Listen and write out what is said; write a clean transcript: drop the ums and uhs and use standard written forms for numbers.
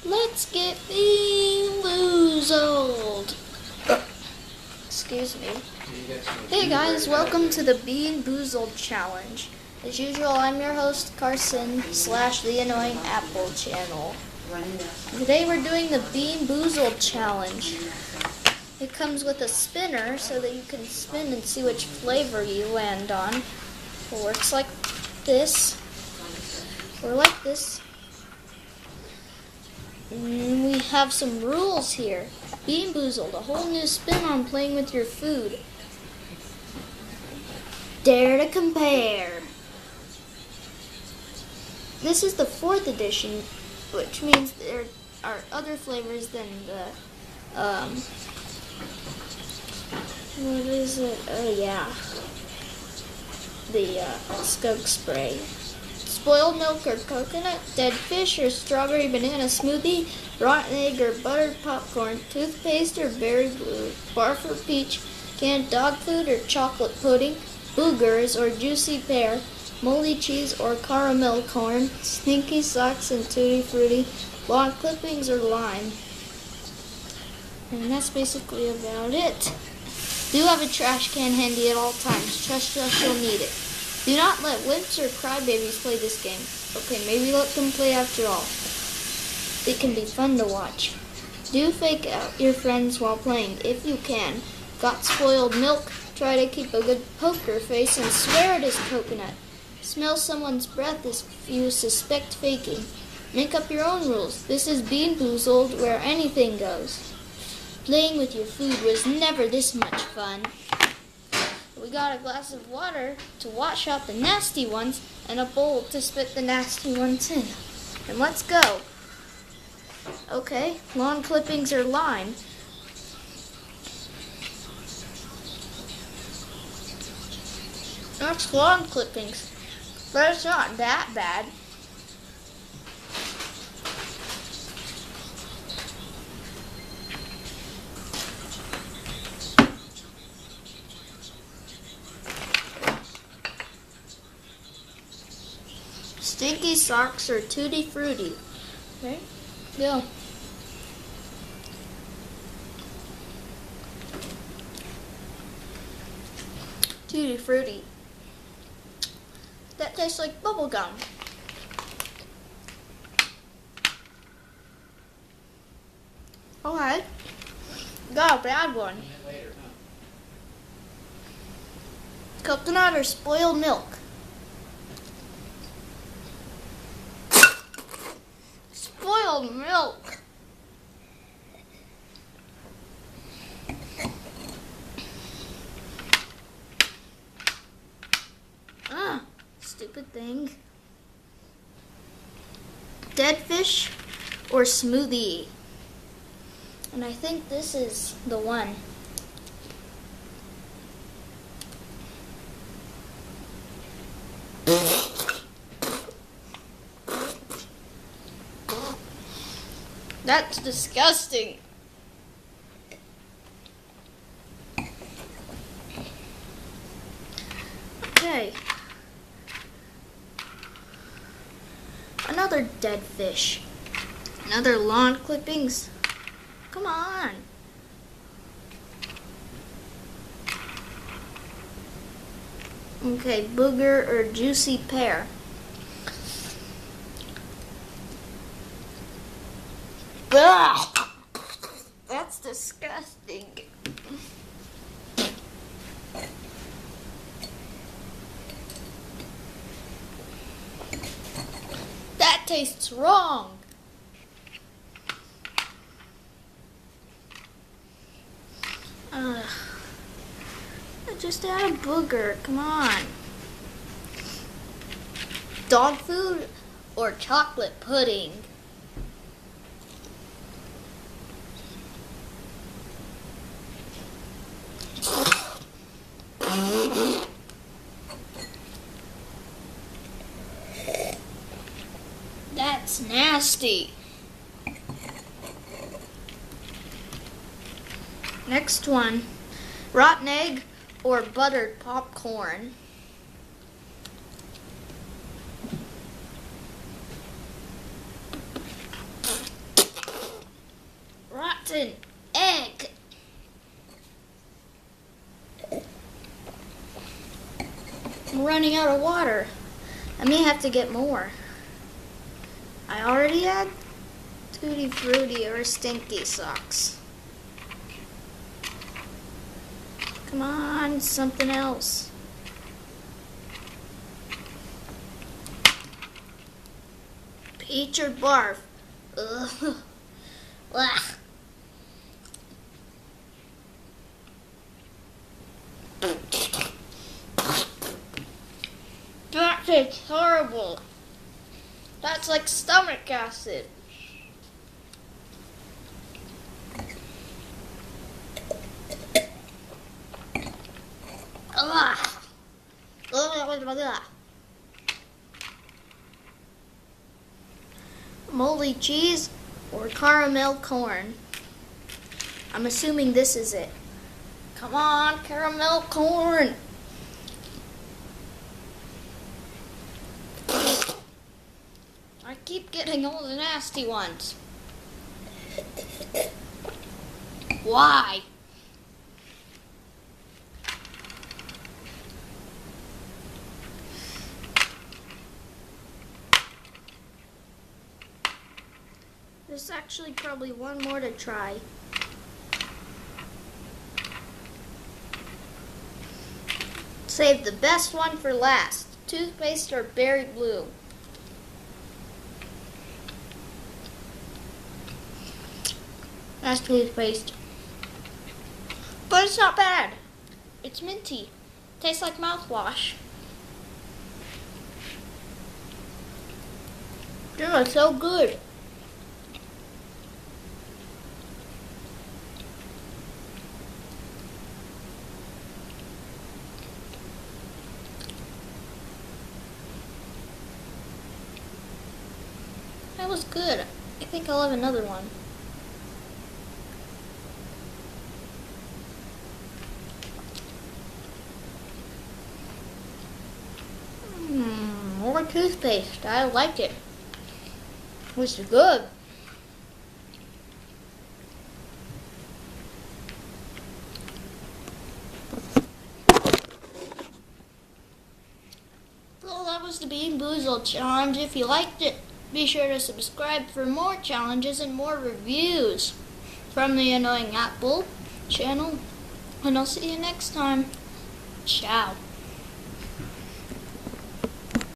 Let's get BeanBoozled. Excuse me. Hey guys, welcome to the BeanBoozled challenge. As usual, I'm your host Carson / the Annoying Apple channel. Today we're doing the BeanBoozled challenge. It comes with a spinner so that you can spin and see which flavor you land on. It works like this, or like this. We have some rules here. BeanBoozled, a whole new spin on playing with your food. Dare to compare. This is the 4th edition, which means there are other flavors than the, what is it? Oh yeah. The skunk spray. Spoiled milk or coconut, dead fish or strawberry banana smoothie, rotten egg or buttered popcorn, toothpaste or berry blue, barf or peach, canned dog food or chocolate pudding, boogers or juicy pear, moldy cheese or caramel corn, stinky socks and tutti frutti, lawn clippings or lime. And that's basically about it. Do have a trash can handy at all times. Trust us, you'll need it. Do not let wimps or crybabies play this game. Okay, maybe let them play after all. It can be fun to watch. Do fake out your friends while playing, if you can. Got spoiled milk? Try to keep a good poker face and swear it is coconut. Smell someone's breath if you suspect faking. Make up your own rules. This is BeanBoozled, where anything goes. Playing with your food was never this much fun. We got a glass of water to wash out the nasty ones and a bowl to spit the nasty ones in. And let's go. Okay, lawn clippings or lime. That's lawn clippings, but it's not that bad. Stinky socks or tutti frutti. Okay, go. Tutti frutti. That tastes like bubble gum. Okay, got a bad one. Coconut or spoiled milk. Spoiled milk. Stupid thing. Dead fish or smoothie. And I think this is the one. That's disgusting. Okay. Another dead fish. Another lawn clippings. Come on. Okay, booger or juicy pear. Ugh, that's disgusting. That tastes wrong. I just had a booger. Come on. Dog food or chocolate pudding? That's nasty. Next one, rotten egg or buttered popcorn. rotten egg. I'm running out of water. I may have to get more. I already had Tutti Frutti or Stinky Socks. Come on, something else. Peach or barf? Ugh. Ugh. That tastes horrible. That's like stomach acid. Ugh. Moldy cheese or caramel corn? I'm assuming this is it. Come on, caramel corn. I keep getting all the nasty ones. Why? There's actually probably one more to try. Save the best one for last. Toothpaste or berry blue? That's toothpaste. But it's not bad. It's minty. Tastes like mouthwash. They're so good. That was good. I think I'll have another one. More toothpaste. I like it. It's good. Well, that was the Bean Boozled challenge. If you liked it, be sure to subscribe for more challenges and more reviews from the Annoying Apple channel. And I'll see you next time. Ciao.